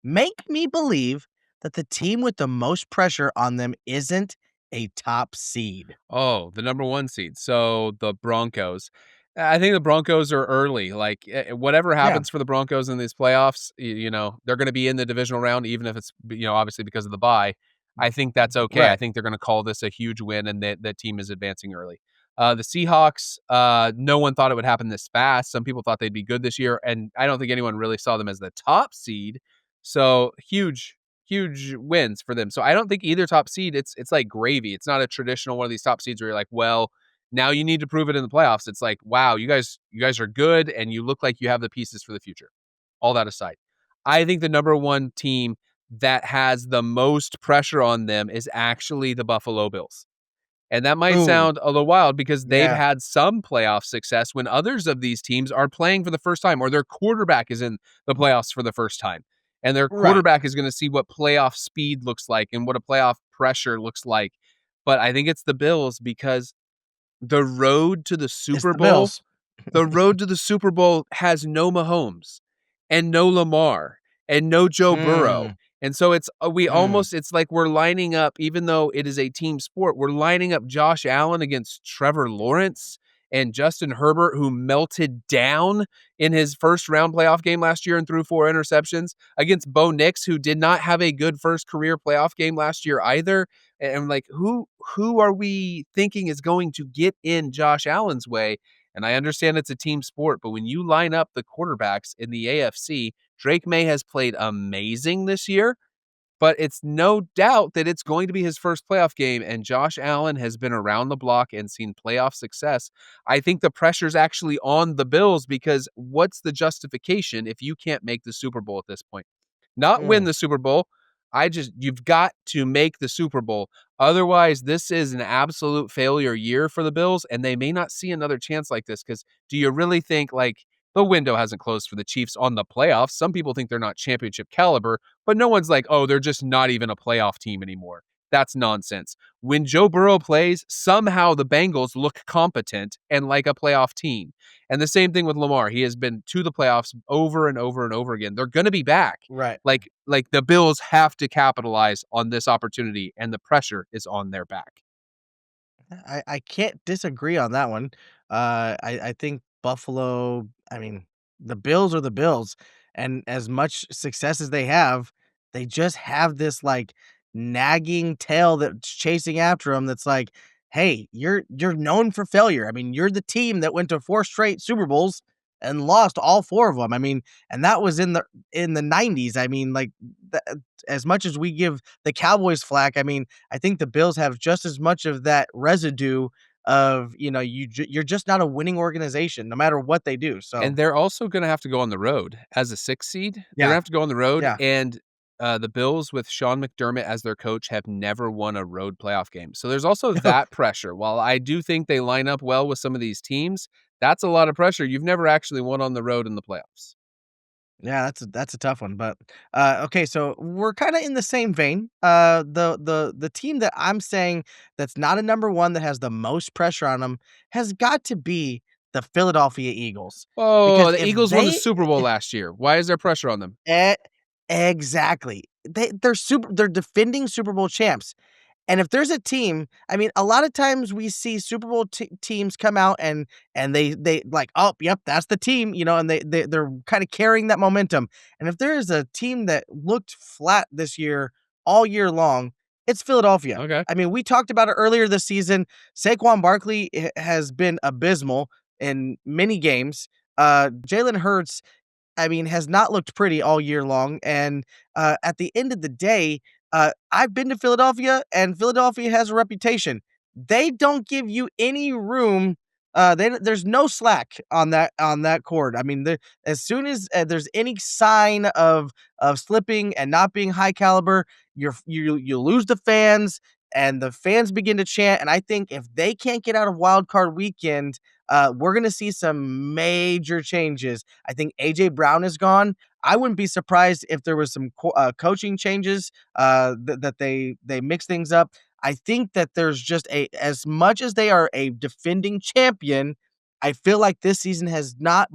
Speaker 2: Make me believe that the team with the most pressure on them isn't a top seed.
Speaker 1: Oh, the number 1 seed. So the Broncos. I think the Broncos are early. Like whatever
Speaker 2: Yeah,
Speaker 1: happens for the Broncos in these playoffs, they're going to be in the divisional round, even if it's obviously because of the bye. I think that's okay. I
Speaker 2: right.
Speaker 1: think they're going to call this a huge win, and that team is advancing early. The Seahawks, no one thought it would happen this fast. Some people thought they'd be good this year, and I don't think anyone really saw them as the top seed. So huge wins for them. So I don't think either top seed, it's like gravy. It's not a traditional one of these top seeds where you're like, well, now you need to prove it in the playoffs. It's like, wow, you guys are good and you look like you have the pieces for the future. All that aside, I think the number 1 team that has the most pressure on them is actually the Buffalo Bills. And that might
Speaker 2: Ooh,
Speaker 1: sound a little wild because they've
Speaker 2: yeah,
Speaker 1: had some playoff success when others of these teams are playing for the first time or their quarterback is in the playoffs for the first time. And their
Speaker 2: right.
Speaker 1: quarterback is going to see what playoff speed looks like and what a playoff pressure looks like. But I think it's the Bills because the road to the
Speaker 2: It's
Speaker 1: Super
Speaker 2: the
Speaker 1: Bowl
Speaker 2: Bills.
Speaker 1: the road to the Super Bowl has no Mahomes and no Lamar and no Joe Burrow.
Speaker 2: Mm,
Speaker 1: And so
Speaker 2: mm.
Speaker 1: it's like we're lining up, even though it is a team sport, we're lining up Josh Allen against Trevor Lawrence and Justin Herbert, who melted down in his first round playoff game last year and threw 4 interceptions, against Bo Nix, who did not have a good first career playoff game last year either. And I'm like, who are we thinking is going to get in Josh Allen's way? And I understand it's a team sport, but when you line up the quarterbacks in the AFC, Drake May has played amazing this year, but it's no doubt that it's going to be his first playoff game. And Josh Allen has been around the block and seen playoff success. I think the pressure's actually on the Bills because what's the justification if you can't make the Super Bowl at this point? Not win
Speaker 2: Mm.
Speaker 1: the Super Bowl. You've got to make the Super Bowl. Otherwise, this is an absolute failure year for the Bills, and they may not see another chance like this. Because do you really think like the window hasn't closed for the Chiefs on the playoffs? Some people think they're not championship caliber, but no one's like, oh, they're just not even a playoff team anymore. That's nonsense. When Joe Burrow plays, somehow the Bengals look competent and like a playoff team. And the same thing with Lamar. He has been to the playoffs over and over and over again. They're going to be back.
Speaker 2: Right.
Speaker 1: Like the Bills have to capitalize on this opportunity, and the pressure is on their back.
Speaker 2: I can't disagree on that one. I think Buffalo, I mean, the Bills are the Bills, and as much success as they have, they just have this like nagging tail that's chasing after them. That's like, hey, you're known for failure. I mean, you're the team that went to 4 straight Super Bowls and lost all 4 of them. I mean, and that was in the '90s. I mean, like, as much as we give the Cowboys flack, I mean, I think the Bills have just as much of that residue of, you're just not a winning organization no matter what they do. So
Speaker 1: And they're also gonna have to go on the road as a 6th seed. They're gonna
Speaker 2: yeah,
Speaker 1: have to go on the road,
Speaker 2: yeah.
Speaker 1: and, the Bills with Sean McDermott as their coach have never won a road playoff game. So there's also that pressure. While I do think they line up well with some of these teams, that's a lot of pressure. You've never actually won on the road in the playoffs.
Speaker 2: Yeah, that's a tough one, but okay, so we're kind of in the same vein. The team that I'm saying that's not a number one that has the most pressure on them has got to be the Philadelphia Eagles,
Speaker 1: Oh,
Speaker 2: because
Speaker 1: the
Speaker 2: if
Speaker 1: Eagles won the
Speaker 2: they
Speaker 1: Super Bowl last year. Why is there pressure on them?
Speaker 2: e- exactly, they're defending Super Bowl champs. And if there's a team, I mean, a lot of times we see Super Bowl teams come out and they like, oh, yep, that's the team, and they're kind of carrying that momentum. And if there is a team that looked flat this year all year long, it's Philadelphia.
Speaker 1: Okay.
Speaker 2: I mean, we talked about it earlier this season. Saquon Barkley has been abysmal in many games. Jalen Hurts, I mean, has not looked pretty all year long. And at the end of the day, I've been to Philadelphia, and Philadelphia has a reputation. They don't give you any room. There's no slack on that cord. I mean, as soon as there's any sign of slipping and not being high caliber, you lose the fans, and the fans begin to chant. And I think if they can't get out of Wild Card Weekend, we're gonna see some major changes. I think AJ Brown is gone. I wouldn't be surprised if there was some coaching changes, that they mix things up. I think that there's just as much as they are a defending champion, I feel like this season has not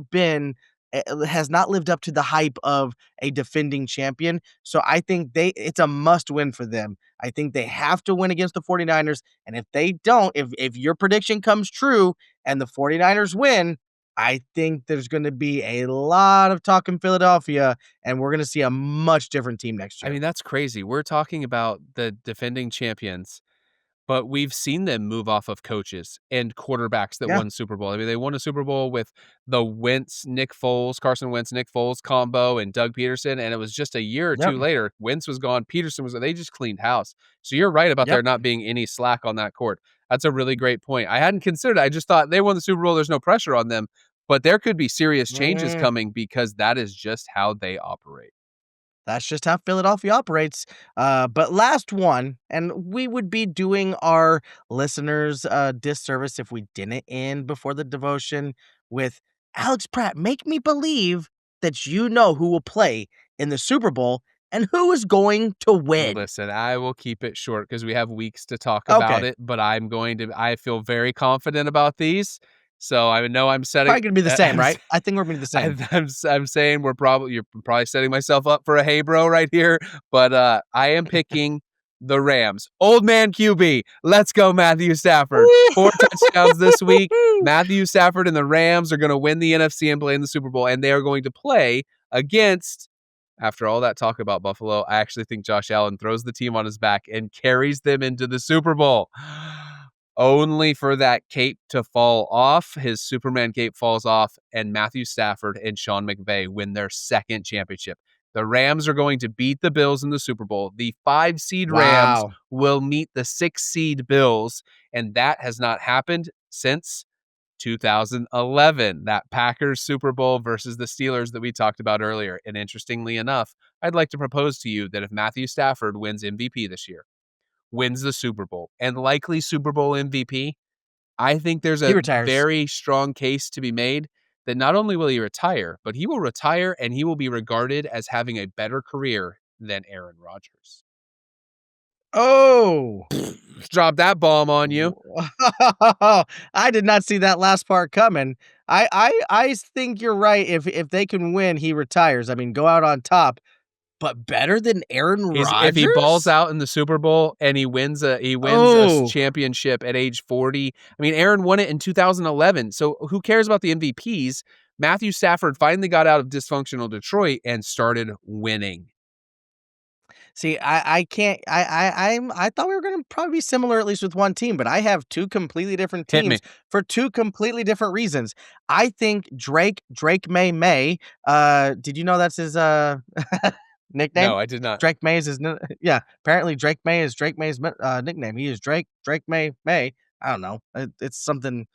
Speaker 2: lived up to the hype of a defending champion. So I think it's a must win for them. I think they have to win against the 49ers. And if they don't, if your prediction comes true and the 49ers win, I think there's going to be a lot of talk in Philadelphia, and we're going to see a much different team next
Speaker 1: I
Speaker 2: year.
Speaker 1: mean, that's crazy. We're talking about the defending champions, but we've seen them move off of coaches and quarterbacks that
Speaker 2: Yeah.
Speaker 1: won Super Bowl. I mean, they won a Super Bowl with the Carson Wentz, Nick Foles combo and Doug Peterson, and it was just a year or
Speaker 2: Yep.
Speaker 1: two later, Wentz was gone, Peterson was they just cleaned house. So you're right about there
Speaker 2: Yep.
Speaker 1: not being any slack on that court. That's a really great point. I hadn't considered it. I just thought they won the Super Bowl, there's no pressure on them, but there could be serious changes
Speaker 2: Mm.
Speaker 1: coming because that is just how they operate.
Speaker 2: That's just how Philadelphia operates. But last one, and we would be doing our listeners a disservice if we didn't end before the devotion with Alex Pratt. Make me believe that you know who will play in the Super Bowl and who is going to win.
Speaker 1: Listen, I will keep it short because we have weeks to talk about
Speaker 2: Okay.
Speaker 1: it, but I feel very confident about these. So I know I'm setting
Speaker 2: Probably gonna be the same, right? I think we're gonna be the same.
Speaker 1: I'm saying you're probably setting myself up for a hey bro right here, but I am picking the Rams. Old man QB. Let's go Matthew Stafford. 4 touchdowns this week. Matthew Stafford and the Rams are going to win the NFC and play in the Super Bowl, and they are going to play against, after all that talk about Buffalo, I actually think Josh Allen throws the team on his back and carries them into the Super Bowl. Only for that cape to fall off. His Superman cape falls off, and Matthew Stafford and Sean McVay win their second championship. The Rams are going to beat the Bills in the Super Bowl. The 5 seed Rams
Speaker 2: Wow.
Speaker 1: will meet the 6 seed Bills, and that has not happened since 2011, that Packers Super Bowl versus the Steelers that we talked about earlier. And interestingly enough, I'd like to propose to you that if Matthew Stafford wins MVP this year, wins the Super Bowl, and likely Super Bowl MVP, I think there's
Speaker 2: He
Speaker 1: a
Speaker 2: retires.
Speaker 1: very strong case to be made that not only will he retire, but he will retire and he will be regarded as having a better career than Aaron Rodgers.
Speaker 2: Oh.
Speaker 1: Drop that bomb on you.
Speaker 2: I did not see that last part coming. I think you're right. If they can win, he retires. I mean, go out on top, but better than Aaron
Speaker 1: If he balls
Speaker 2: Rodgers?
Speaker 1: out in the Super Bowl and he wins a
Speaker 2: Oh,
Speaker 1: championship at age 40. I mean, Aaron won it in 2011. So who cares about the MVPs? Matthew Stafford finally got out of dysfunctional Detroit and started winning.
Speaker 2: see, I can't. I thought we were gonna probably be similar at least with one team, but I have two completely different
Speaker 1: Hit me.
Speaker 2: teams for two completely different reasons. I think Drake May. Did you know that's his nickname?
Speaker 1: No, I did not.
Speaker 2: Drake May is his yeah. Apparently, Drake May is Drake May's nickname. He is Drake May. I don't know. It's something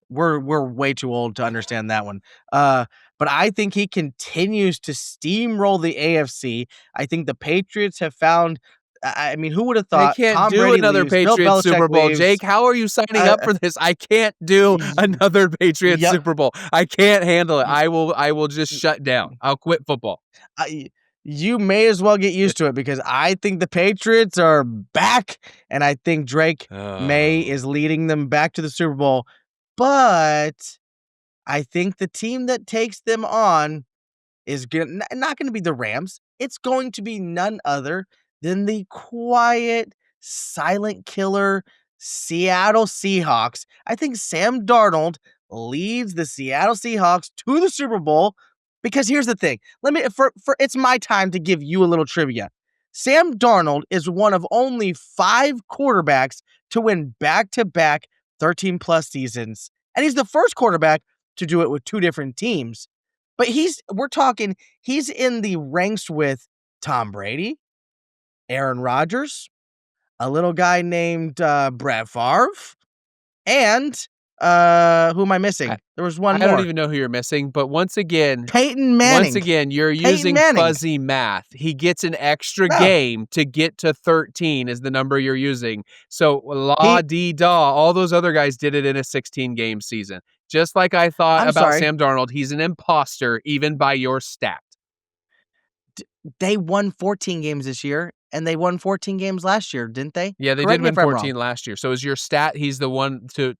Speaker 2: we're way too old to understand that one. Uh, but I think he continues to steamroll the AFC. I think the Patriots have found. I mean, who would have
Speaker 1: I
Speaker 2: thought
Speaker 1: can't
Speaker 2: Tom
Speaker 1: do
Speaker 2: Brady
Speaker 1: another
Speaker 2: leaves, Bill
Speaker 1: Patriots
Speaker 2: Belichick
Speaker 1: Super Bowl, Jake.
Speaker 2: leaves.
Speaker 1: How are you signing
Speaker 2: Uh,
Speaker 1: up for this? I can't do
Speaker 2: y-
Speaker 1: another Patriots
Speaker 2: yeah,
Speaker 1: Super Bowl. I can't handle it.
Speaker 2: y-
Speaker 1: I will just shut down. I'll quit football.
Speaker 2: I, you may as well get used to it because I think the Patriots are back, and I think Drake May
Speaker 1: Oh.
Speaker 2: is leading them back to the Super Bowl. But I think the team that takes them on is not going to be the Rams. It's going to be none other than the quiet, silent killer Seattle Seahawks. I think Sam Darnold leads the Seattle Seahawks to the Super Bowl because here's the thing. Let me for it's my time to give you a little trivia. Sam Darnold is one of only 5 quarterbacks to win back-to-back 13 plus seasons, and he's the first quarterback to do it with 2 different teams. But we're talking, he's in the ranks with Tom Brady, Aaron Rodgers, a little guy named Brett Favre, and who am I
Speaker 1: I
Speaker 2: missing? There was one
Speaker 1: I don't
Speaker 2: more.
Speaker 1: even know who you're missing, but
Speaker 2: Peyton
Speaker 1: once
Speaker 2: Manning.
Speaker 1: again, you're
Speaker 2: Peyton
Speaker 1: using
Speaker 2: Manning.
Speaker 1: fuzzy math. He gets an extra
Speaker 2: No,
Speaker 1: game to get to 13 is the number you're using. So la
Speaker 2: he
Speaker 1: dee da, all those other guys did it in a 16 game season. Just like I thought
Speaker 2: I'm
Speaker 1: about
Speaker 2: sorry.
Speaker 1: Sam Darnold, he's an imposter even by your stat.
Speaker 2: They won 14 games this year and they won 14 games last year, didn't they?
Speaker 1: Yeah, they did
Speaker 2: Correct me
Speaker 1: win
Speaker 2: if I'm wrong.
Speaker 1: 14 last year. So is your stat he's the one to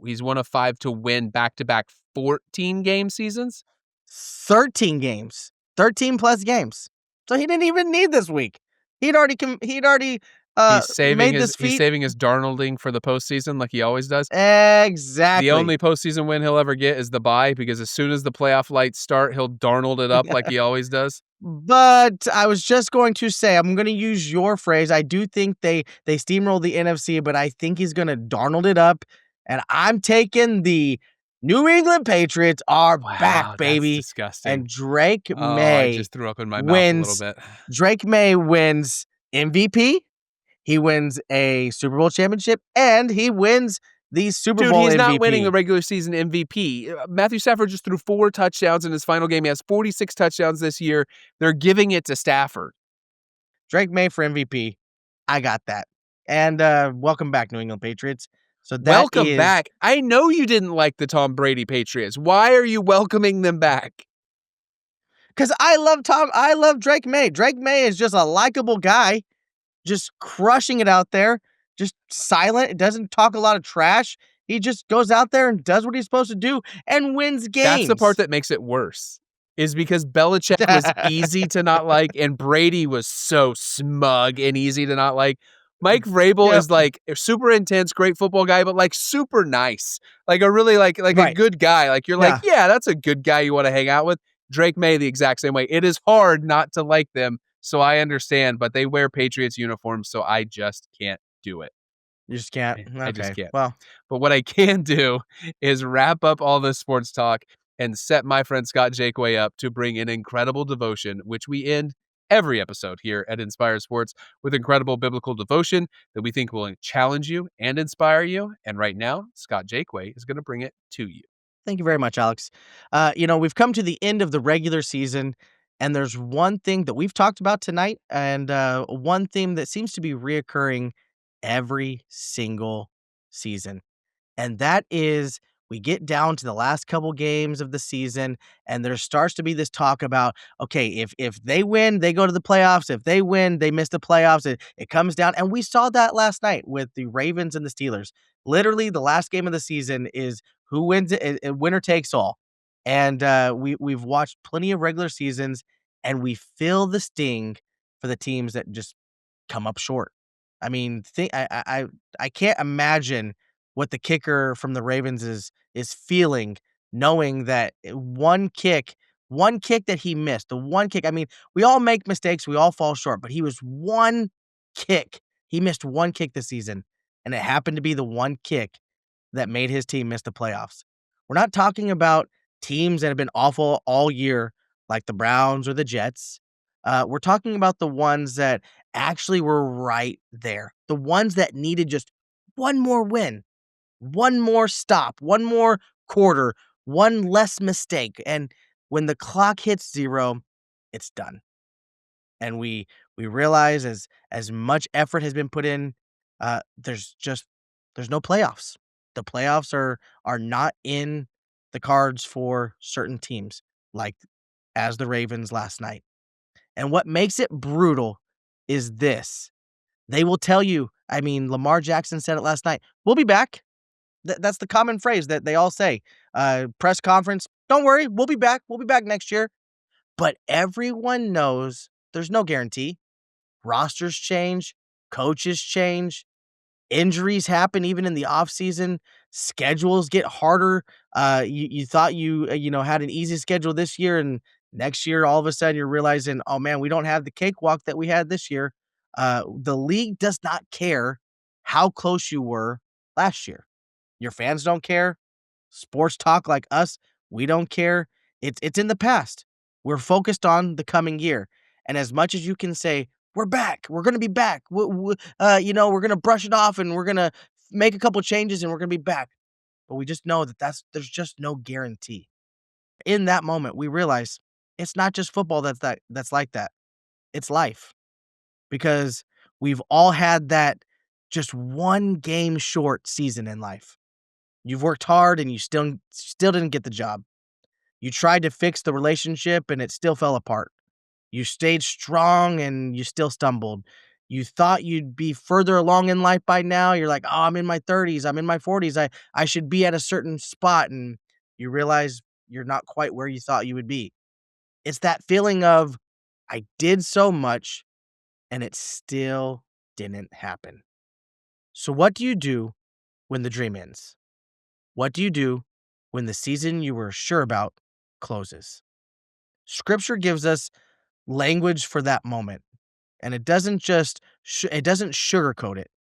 Speaker 1: he's one of 5 to win back-to-back 14 game seasons?
Speaker 2: 13 games. 13 plus games. So he didn't even need this week. He'd already made this
Speaker 1: He's
Speaker 2: feat.
Speaker 1: saving his Darnolding for the postseason like he always does. The
Speaker 2: Exactly.
Speaker 1: only postseason win he'll ever get is the bye because as soon as the playoff lights start, he'll Darnold it up like he always does.
Speaker 2: But I was just going to say, I'm going to use your phrase. I do think they steamroll the NFC, but I think he's going to Darnold it up. And I'm taking the New England Patriots are back,
Speaker 1: Wow, that's
Speaker 2: baby. And
Speaker 1: disgusting.
Speaker 2: Drake
Speaker 1: Oh, I
Speaker 2: May
Speaker 1: just threw up in my mouth a little
Speaker 2: wins.
Speaker 1: bit.
Speaker 2: Drake May wins MVP. He wins a Super Bowl championship, and he wins the Super
Speaker 1: Dude,
Speaker 2: Bowl
Speaker 1: he's not winning the
Speaker 2: MVP.
Speaker 1: regular season MVP. Matthew Stafford just threw 4 touchdowns in his final game. He has 46 touchdowns this year. They're giving it to Stafford.
Speaker 2: Drake May for MVP. I got that. And welcome back, New England Patriots. So that
Speaker 1: Welcome
Speaker 2: is
Speaker 1: back. I know you didn't like the Tom Brady Patriots. Why are you welcoming them back?
Speaker 2: because I love Drake May. Drake May is just a likable guy, just crushing it out there, just silent. Doesn't talk a lot of trash. He just goes out there and does what he's supposed to do and wins
Speaker 1: That's the part
Speaker 2: games.
Speaker 1: that makes it worse, is because Belichick was easy to not like and Brady was so smug and easy to not like. Mike Vrabel
Speaker 2: Yep.
Speaker 1: is like a super intense, great football guy, but like super nice. Like a really like a
Speaker 2: Right.
Speaker 1: good guy. Like you're like,
Speaker 2: Yeah.
Speaker 1: yeah, that's a good guy you want to hang out with. Drake May the exact same way. It is hard not to like them, so I understand, but they wear Patriots uniforms, so I just can't do it.
Speaker 2: You just can't.
Speaker 1: I just
Speaker 2: Okay.
Speaker 1: can't.
Speaker 2: Well,
Speaker 1: But what I can do is wrap up all this sports talk and set my friend Scott Jakeway up to bring an incredible devotion, which we end every episode here at Inspire Sports with incredible biblical devotion that we think will challenge you and inspire you. And right now, Scott Jakeway is going to bring it to you.
Speaker 2: thank you very much, Alex. We've come to the end of the regular season, and there's one thing that we've talked about tonight, and one theme that seems to be reoccurring every single season. And that is we get down to the last couple games of the season, and there starts to be this talk about, okay, if they win, they go to the playoffs. If they win, they miss the playoffs. It comes down. And we saw that last night with the Ravens and the Steelers. Literally, the last game of the season is who wins it, winner takes all. And we've watched plenty of regular seasons, and we feel the sting for the teams that just come up short. I mean, I can't imagine what the kicker from the Ravens is feeling, knowing that one kick that he missed, the one kick. I mean, we all make mistakes, we all fall short, but he was one kick. He missed one kick this season, and it happened to be the one kick that made his team miss the playoffs. We're not talking about teams that have been awful all year, like the Browns or the Jets. We're talking about the ones that actually were right there, the ones that needed just one more win. One more stop, one more quarter, one less mistake. And when the clock hits 0, it's done. And we realize as much effort has been put in, there's no playoffs. The playoffs are not in the cards for certain teams, like as the Ravens last night. And what makes it brutal is this. They will tell you, I mean, Lamar Jackson said it last night. We'll be back. That's the common phrase that they all say. Press conference. Don't worry, we'll be back. We'll be back next year. But everyone knows there's no guarantee. Rosters change, coaches change, injuries happen even in the offseason, schedules get harder. You thought you had an easy schedule this year, and next year all of a sudden you're realizing, oh man, we don't have the cakewalk that we had this year. The league does not care how close you were last year. Your fans don't care. Sports talk like us, we don't care. It's in the past. We're focused on the coming year. And as much as you can say, we're back, we're going to be back. We're going to brush it off and we're going to make a couple changes and we're going to be back. But we just know there's just no guarantee. In that moment, we realize it's not just football that's like that. It's life. Because we've all had that just one game short season in life. You've worked hard and you still didn't get the job. You tried to fix the relationship and it still fell apart. You stayed strong and you still stumbled. You thought you'd be further along in life by now. You're like, "Oh, I'm in my 30s, I'm in my 40s. I should be at a certain spot." And you realize you're not quite where you thought you would be. It's that feeling of I did so much and it still didn't happen. So what do you do when the dream ends? What do you do when the season you were sure about closes? Scripture gives us language for that moment, and it doesn't sugarcoat it.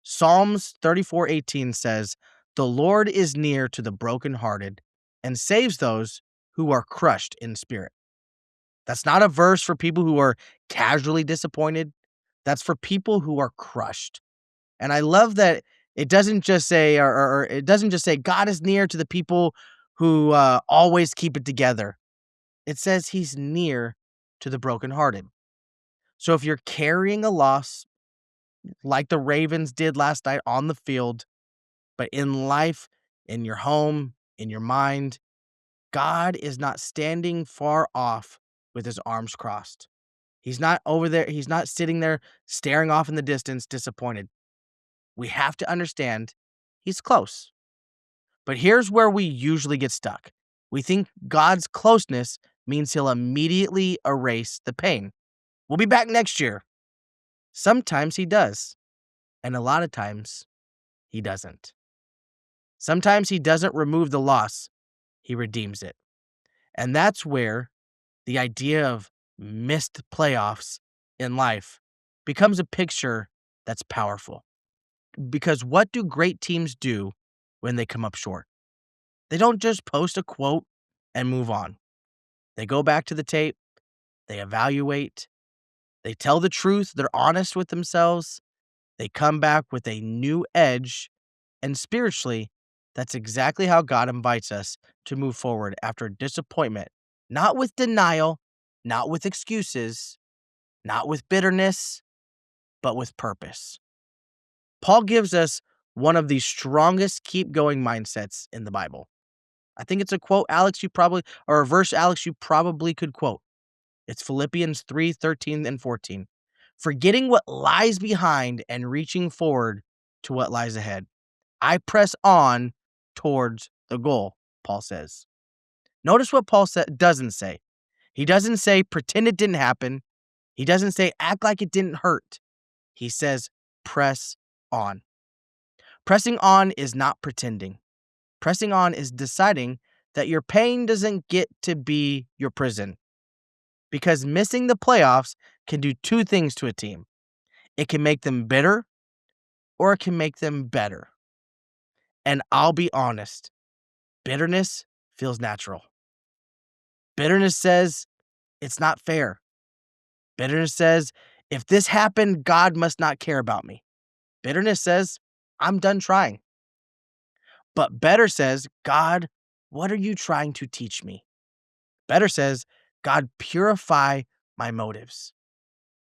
Speaker 2: Psalms 34:18 says, "The Lord is near to the brokenhearted and saves those who are crushed in spirit." That's not a verse for people who are casually disappointed. That's for people who are crushed. And I love that it doesn't just say, or it doesn't just say God is near to the people who always keep it together. It says he's near to the brokenhearted. So if you're carrying a loss like the Ravens did last night on the field, but in life, in your home, in your mind, God is not standing far off with his arms crossed. He's not over there. He's not sitting there staring off in the distance, disappointed. We have to understand he's close. But here's where we usually get stuck. We think God's closeness means he'll immediately erase the pain. We'll be back next year. Sometimes he does, and a lot of times he doesn't. Sometimes he doesn't remove the loss, he redeems it. And that's where the idea of missed playoffs in life becomes a picture that's powerful. Because what do great teams do when they come up short? They don't just post a quote and move on. They go back to the tape, they evaluate, they tell the truth, they're honest with themselves, they come back with a new edge, and spiritually, that's exactly how God invites us to move forward after disappointment, not with denial, not with excuses, not with bitterness, but with purpose. Paul gives us one of the strongest keep going mindsets in the Bible. I think it's a quote, Alex, or a verse, Alex, you probably could quote. It's Philippians 3:13 and 14. Forgetting what lies behind and reaching forward to what lies ahead. I press on towards the goal, Paul says. Notice what Paul doesn't say. He doesn't say pretend it didn't happen. He doesn't say act like it didn't hurt. He says press on. Pressing on is not pretending. Pressing on is deciding that your pain doesn't get to be your prison. Because missing the playoffs can do two things to a team. It can make them bitter or it can make them better. And I'll be honest, bitterness feels natural. Bitterness says it's not fair. Bitterness says if this happened, God must not care about me. Bitterness says I'm done trying. But better says, God, what are you trying to teach me? Better says, God, purify my motives.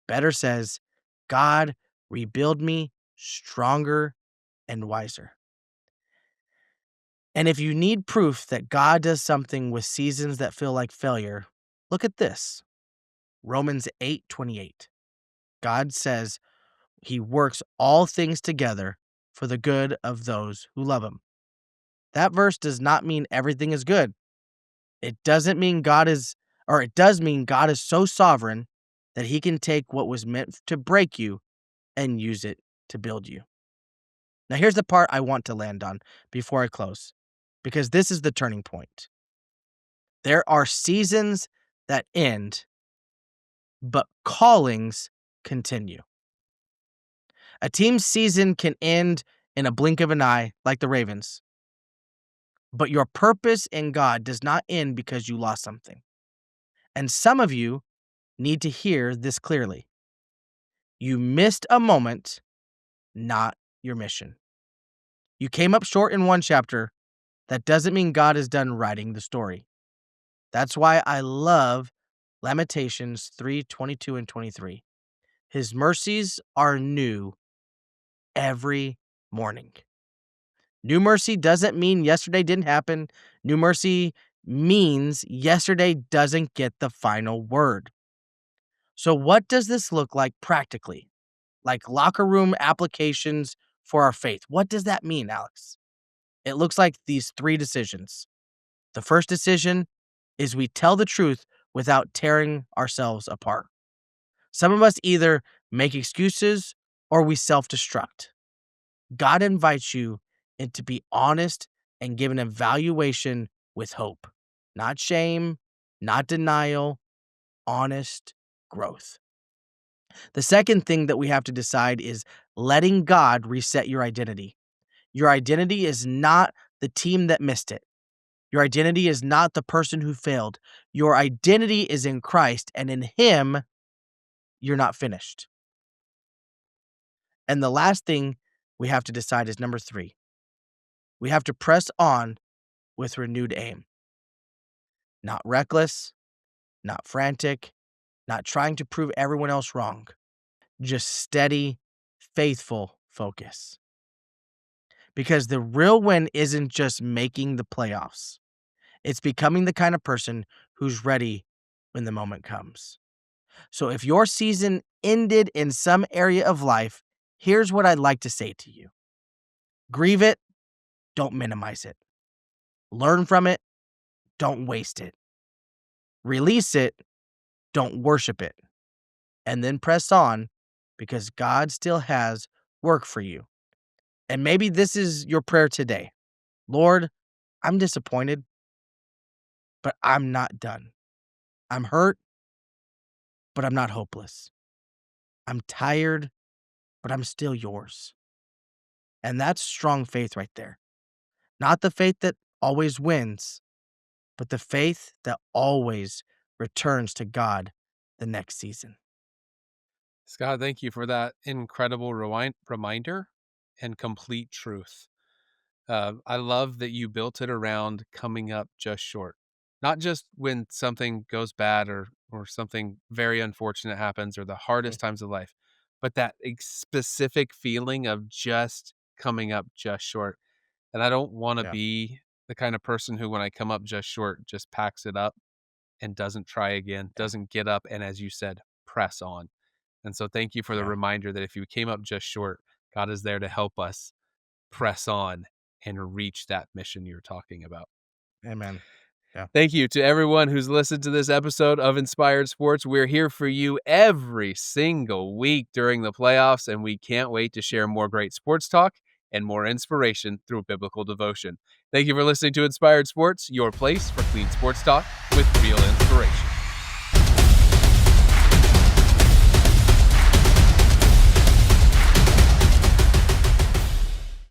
Speaker 2: Better says, God, rebuild me stronger and wiser. And if you need proof that God does something with seasons that feel like failure, look at this. Romans 8:28. God says he works all things together for the good of those who love him. That verse does not mean everything is good. It does mean God is so sovereign that he can take what was meant to break you and use it to build you. Now, here's the part I want to land on before I close, because this is the turning point. There are seasons that end, but callings continue. A team's season can end in a blink of an eye, like the Ravens, but your purpose in God does not end because you lost something. And some of you need to hear this clearly. You missed a moment, not your mission. You came up short in one chapter. That doesn't mean God is done writing the story. That's why I love Lamentations 3:22 and 23. His mercies are new every morning. New mercy doesn't mean yesterday didn't happen. New mercy means yesterday doesn't get the final word. So, what does this look like practically? Like locker room applications for our faith. What does that mean, Alex? It looks like these 3 decisions. The first decision is we tell the truth without tearing ourselves apart. Some of us either make excuses or we self-destruct. God invites you and to be honest and give an evaluation with hope, not shame, not denial, honest growth. The second thing that we have to decide is letting God reset your identity. Your identity is not the team that missed it. Your identity is not the person who failed. Your identity is in Christ, and in Him, you're not finished. And the last thing we have to decide is number 3. We have to press on with renewed aim. Not reckless, not frantic, not trying to prove everyone else wrong. Just steady, faithful focus. Because the real win isn't just making the playoffs. It's becoming the kind of person who's ready when the moment comes. So if your season ended in some area of life, here's what I'd like to say to you. Grieve it, don't minimize it. Learn from it, don't waste it. Release it, don't worship it. And then press on because God still has work for you. And maybe this is your prayer today. Lord, I'm disappointed, but I'm not done. I'm hurt, but I'm not hopeless. I'm tired, but I'm still yours. And that's strong faith right there. Not the faith that always wins, but the faith that always returns to God the next season.
Speaker 1: Scott, thank you for that incredible reminder and complete truth. I love that you built it around coming up just short. Not just when something goes bad or something very unfortunate happens or the hardest times of life, but that specific feeling of just coming up just short. And I don't want to
Speaker 2: Yeah.
Speaker 1: be the kind of person who, when I come up just short, just packs it up and doesn't try again,
Speaker 2: Yeah.
Speaker 1: doesn't get up, and as you said, press on. And so thank you for the
Speaker 2: Yeah.
Speaker 1: reminder that if you came up just short, God is there to help us press on and reach that mission you're talking about.
Speaker 2: Amen. Yeah.
Speaker 1: Thank you to everyone who's listened to this episode of Inspired Sports. We're here for you every single week during the playoffs, and we can't wait to share more great sports talk and more inspiration through biblical devotion. Thank you for listening to Inspired Sports, your place for clean sports talk with real inspiration.